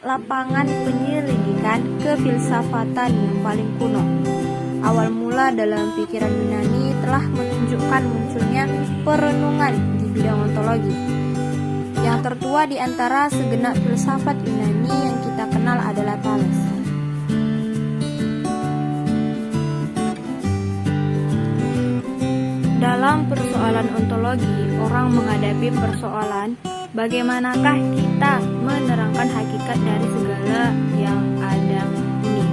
lapangan penyelidikan kefilsafatan yang paling kuno. Awal mula dalam pikiran Yunani telah menunjukkan munculnya perenungan di bidang ontologi. Yang tertua di antara segenap filsafat Yunani yang kita kenal adalah Thales. Dalam persoalan ontologi, orang menghadapi persoalan bagaimanakah kita menerangkan hakikat dari segala yang ada ini.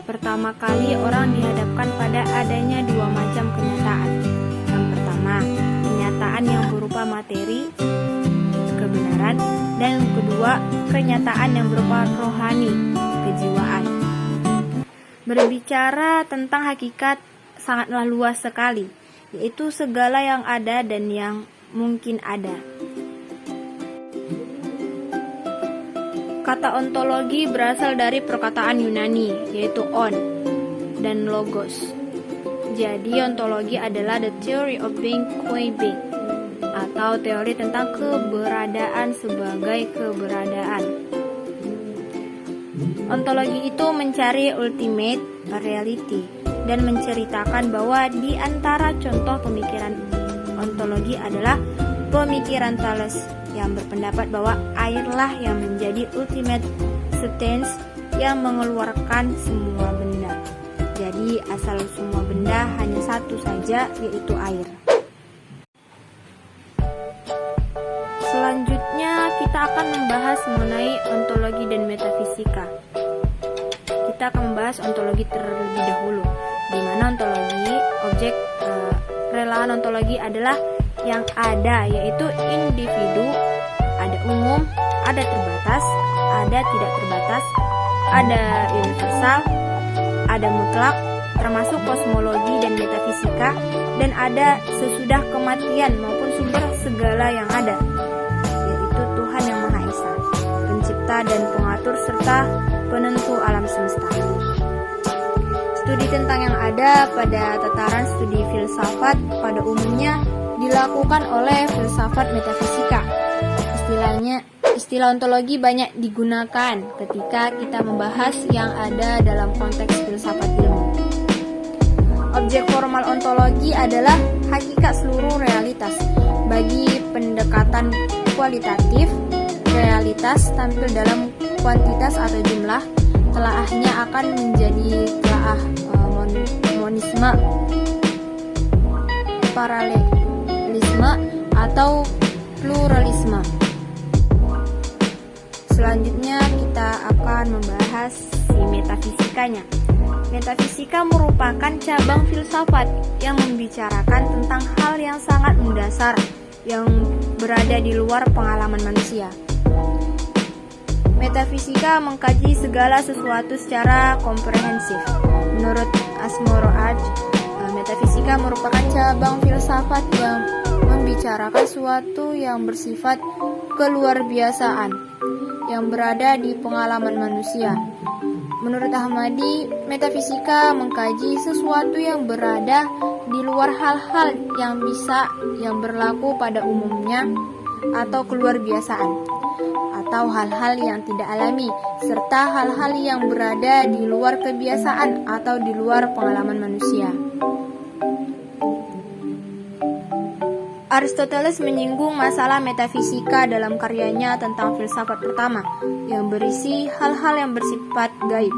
Pertama kali orang dihadapkan pada adanya dua macam kenyataan. Yang pertama, kenyataan yang berupa materi, kebenaran, dan yang kedua, kenyataan yang berupa rohani, kejiwaan. Berbicara tentang hakikat sangatlah luas sekali, yaitu segala yang ada dan yang mungkin ada. Kata ontologi berasal dari perkataan Yunani, yaitu on dan logos. Jadi ontologi adalah the theory of being qua being, atau teori tentang keberadaan sebagai keberadaan. Ontologi itu mencari ultimate reality dan menceritakan bahwa di antara contoh pemikiran ontologi adalah pemikiran Thales yang berpendapat bahwa airlah yang menjadi ultimate substance yang mengeluarkan semua benda. Jadi asal semua benda hanya satu saja, yaitu air. Selanjutnya kita akan membahas mengenai ontologi dan metafisika. Kita akan membahas ontologi terlebih dahulu, di mana ontologi objek relaan ontologi adalah yang ada, yaitu individu, ada umum, ada terbatas, ada tidak terbatas, ada universal, ada mutlak, termasuk kosmologi dan metafisika, dan ada sesudah kematian maupun sumber segala yang ada, yaitu Tuhan yang Maha Esa, pencipta dan pengatur serta penentu alam semesta. Studi tentang yang ada pada tataran studi filsafat pada umumnya dilakukan oleh filsafat metafisika. Istilah ontologi banyak digunakan ketika kita membahas yang ada dalam konteks filsafat ilmu. Objek formal ontologi adalah hakikat seluruh realitas. Bagi pendekatan kualitatif, realitas tampil dalam kuantitas atau jumlah. Telaahnya akan menjadi telaah monisme, paralelisme, atau pluralisme. Selanjutnya kita akan membahas si metafisikanya. Metafisika merupakan cabang filsafat yang membicarakan tentang hal yang sangat mendasar yang berada di luar pengalaman manusia. Metafisika mengkaji segala sesuatu secara komprehensif. Menurut Asmoroad, metafisika merupakan cabang filsafat yang membicarakan sesuatu yang bersifat keluarbiasaan yang berada di pengalaman manusia. Menurut Ahmadi, metafisika mengkaji sesuatu yang berada di luar hal-hal yang berlaku pada umumnya atau keluarbiasaan, atau hal-hal yang tidak alami, serta hal-hal yang berada di luar kebiasaan atau di luar pengalaman manusia. Aristoteles menyinggung masalah metafisika dalam karyanya tentang filsafat pertama, yang berisi hal-hal yang bersifat gaib.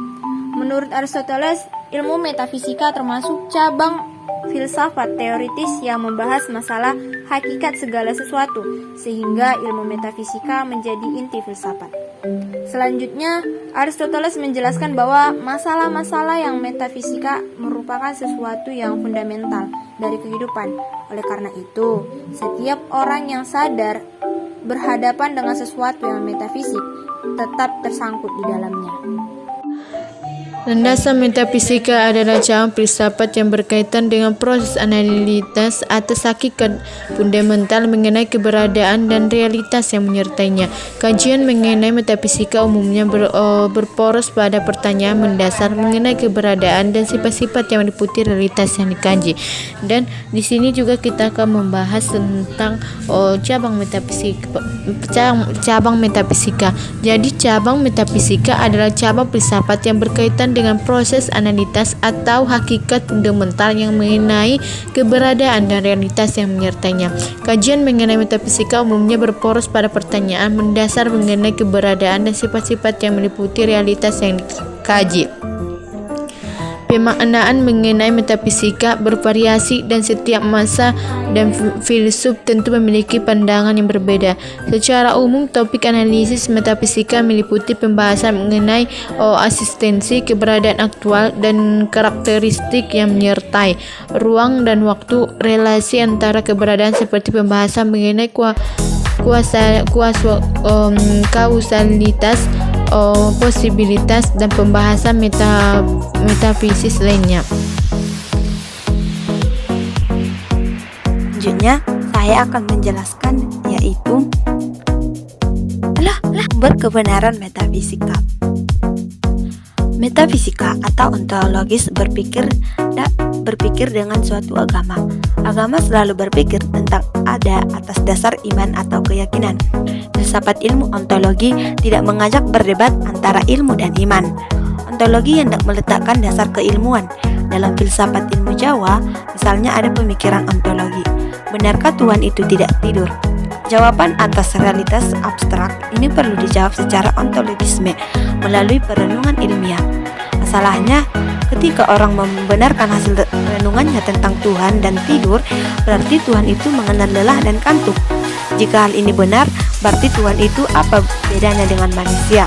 Menurut Aristoteles, ilmu metafisika termasuk cabang filsafat teoritis yang membahas masalah hakikat segala sesuatu, sehingga ilmu metafisika menjadi inti filsafat. Selanjutnya, Aristoteles menjelaskan bahwa masalah-masalah yang metafisika merupakan sesuatu yang fundamental dari kehidupan. Oleh karena itu, setiap orang yang sadar berhadapan dengan sesuatu yang metafisik tetap tersangkut di dalamnya. Landasan metafisika adalah cabang filsafat yang berkaitan dengan proses analitis atas hakikat fundamental mengenai keberadaan dan realitas yang menyertainya. Kajian mengenai metafisika umumnya berporos pada pertanyaan mendasar mengenai keberadaan dan sifat-sifat yang meliputi realitas yang dikaji. Dan di sini juga kita akan membahas tentang cabang metafisika. Jadi cabang metafisika adalah cabang filsafat yang berkaitan dengan proses analitis atau hakikat fundamental yang mengenai keberadaan dan realitas yang menyertainya. Kajian mengenai metafisika umumnya berporos pada pertanyaan mendasar mengenai keberadaan dan sifat-sifat yang meliputi realitas yang dikaji. Pemaknaan mengenai metafisika bervariasi dan setiap masa dan filsuf tentu memiliki pandangan yang berbeda. Secara umum, topik analisis metafisika meliputi pembahasan mengenai eksistensi, keberadaan aktual, dan karakteristik yang menyertai ruang dan waktu, relasi antara keberadaan seperti pembahasan mengenai kausalitas, posibilitas, dan pembahasan metafisis lainnya. Selanjutnya, saya akan menjelaskan yaitu berkebenaran metafisika. Metafisika atau ontologis berpikir dengan suatu agama. Agama selalu berpikir tentang ada atas dasar iman atau keyakinan. Filsafat ilmu ontologi tidak mengajak berdebat antara ilmu dan iman. Ontologi hendak meletakkan dasar keilmuan. Dalam filsafat ilmu Jawa, misalnya ada pemikiran ontologi. Benarkah Tuhan itu tidak tidur? Jawaban atas realitas abstrak ini perlu dijawab secara ontologisme melalui perenungan ilmiah. Masalahnya, ketika orang membenarkan hasil renungannya tentang Tuhan dan tidur, berarti Tuhan itu mengenal lelah dan kantuk. Jika hal ini benar, berarti Tuhan itu apa bedanya dengan manusia?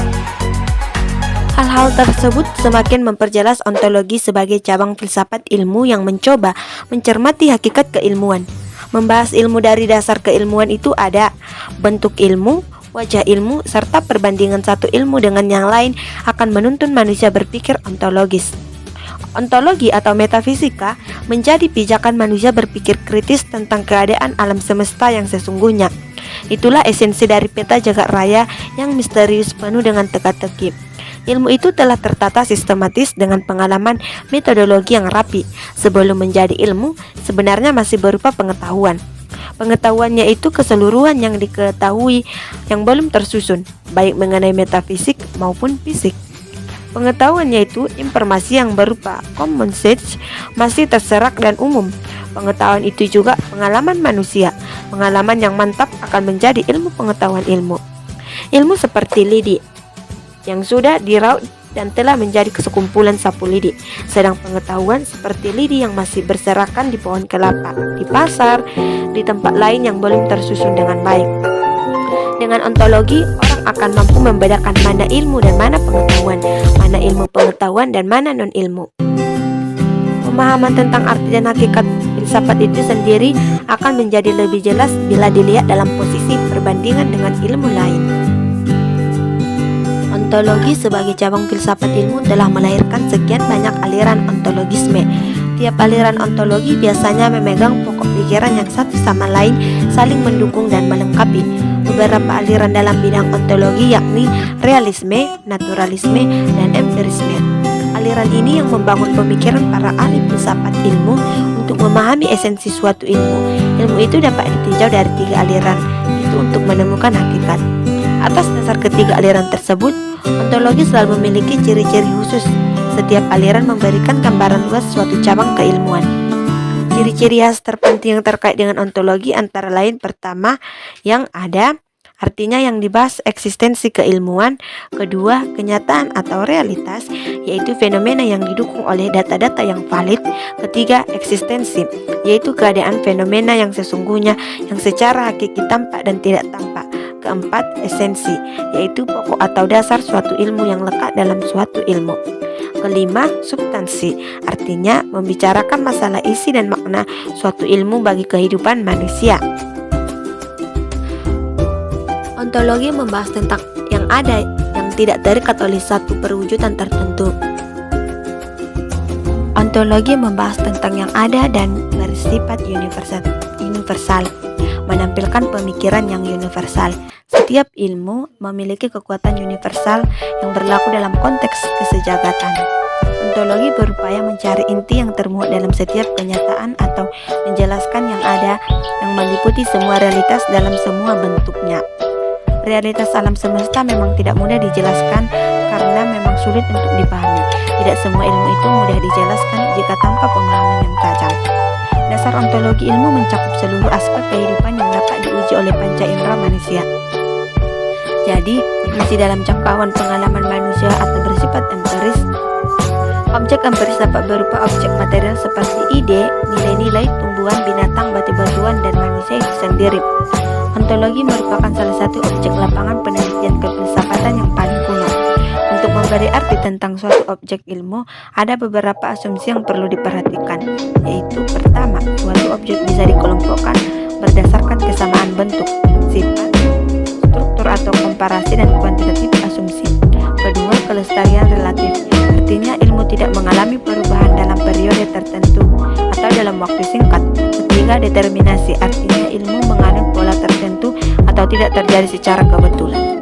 Hal-hal tersebut semakin memperjelas ontologi sebagai cabang filsafat ilmu yang mencoba mencermati hakikat keilmuan. Membahas ilmu dari dasar keilmuan itu ada bentuk ilmu, wajah ilmu, serta perbandingan satu ilmu dengan yang lain akan menuntun manusia berpikir ontologis. Ontologi atau metafisika menjadi pijakan manusia berpikir kritis tentang keadaan alam semesta yang sesungguhnya. Itulah esensi dari peta jagat raya yang misterius penuh dengan teka-teki. Ilmu itu telah tertata sistematis dengan pengalaman metodologi yang rapi. Sebelum menjadi ilmu, sebenarnya masih berupa pengetahuan. Pengetahuannya itu keseluruhan yang diketahui yang belum tersusun, baik mengenai metafisik maupun fisik. Pengetahuannya itu informasi yang berupa common sense, masih terserak dan umum. Pengetahuan itu juga pengalaman manusia. Pengalaman yang mantap akan menjadi ilmu pengetahuan ilmu. Ilmu seperti lidi yang sudah diraut dan telah menjadi sekumpulan sapu lidi. Sedang pengetahuan seperti lidi yang masih berserakan di pohon kelapa, di pasar, di tempat lain yang belum tersusun dengan baik. Dengan ontologi, orang akan mampu membedakan mana ilmu dan mana pengetahuan, mana ilmu pengetahuan dan mana non-ilmu. Pemahaman tentang arti dan hakikat filsafat itu sendiri akan menjadi lebih jelas bila dilihat dalam posisi perbandingan dengan ilmu lain. Ontologi sebagai cabang filsafat ilmu telah melahirkan sekian banyak aliran ontologisme. Tiap aliran ontologi biasanya memegang pokok pikiran yang satu sama lain saling mendukung dan melengkapi. Beberapa aliran dalam bidang ontologi yakni realisme, naturalisme, dan empirisme. Aliran ini yang membangun pemikiran para ahli filsafat ilmu untuk memahami esensi suatu ilmu. Ilmu itu dapat ditinjau dari tiga aliran, itu untuk menemukan hakikat. Atas dasar ketiga aliran tersebut, ontologi selalu memiliki ciri-ciri khusus. Setiap aliran memberikan gambaran luas suatu cabang keilmuan. Ciri-ciri khas terpenting yang terkait dengan ontologi antara lain pertama, yang ada, artinya yang dibahas eksistensi keilmuan. Kedua, kenyataan atau realitas, yaitu fenomena yang didukung oleh data-data yang valid. Ketiga, eksistensi, yaitu keadaan fenomena yang sesungguhnya yang secara hakiki tampak dan tidak tampak. Keempat, esensi, yaitu pokok atau dasar suatu ilmu yang lekat dalam suatu ilmu. Kelima, substansi, artinya membicarakan masalah isi dan makna suatu ilmu bagi kehidupan manusia. Ontologi membahas tentang yang ada yang tidak terikat oleh satu perwujudan tertentu. Ontologi membahas tentang yang ada dan bersifat universal, menampilkan pemikiran yang universal. Setiap ilmu memiliki kekuatan universal yang berlaku dalam konteks kesejagatan. Ontologi berupaya mencari inti yang termuat dalam setiap kenyataan atau menjelaskan yang ada yang meliputi semua realitas dalam semua bentuknya. Realitas alam semesta memang tidak mudah dijelaskan karena memang sulit untuk dipahami. Tidak semua ilmu itu mudah dijelaskan jika tanpa pemahaman yang tajam. Dasar ontologi ilmu mencakup seluruh aspek kehidupan yang dapat diuji oleh panca indera manusia. Jadi, masih dalam jangkauan pengalaman manusia atau bersifat empiris. Objek empiris dapat berupa objek material seperti ide, nilai-nilai, tumbuhan, binatang, batu-batuan, dan manusia itu sendiri. Ontologi merupakan salah satu objek lapangan penelitian kefilsafatan yang paling kuno. Untuk memberi arti tentang suatu objek ilmu, ada beberapa asumsi yang perlu diperhatikan, yaitu pertama, suatu objek bisa dikelompokkan berdasarkan kesamaan bentuk, sifat, struktur atau komparasi dan kuantitatif asumsi. Kedua, kelestarian relatif, artinya ilmu tidak mengalami perubahan dalam periode tertentu atau dalam waktu singkat. Ketiga, determinasi, artinya ilmu mengandung pola tertentu atau tidak terjadi secara kebetulan.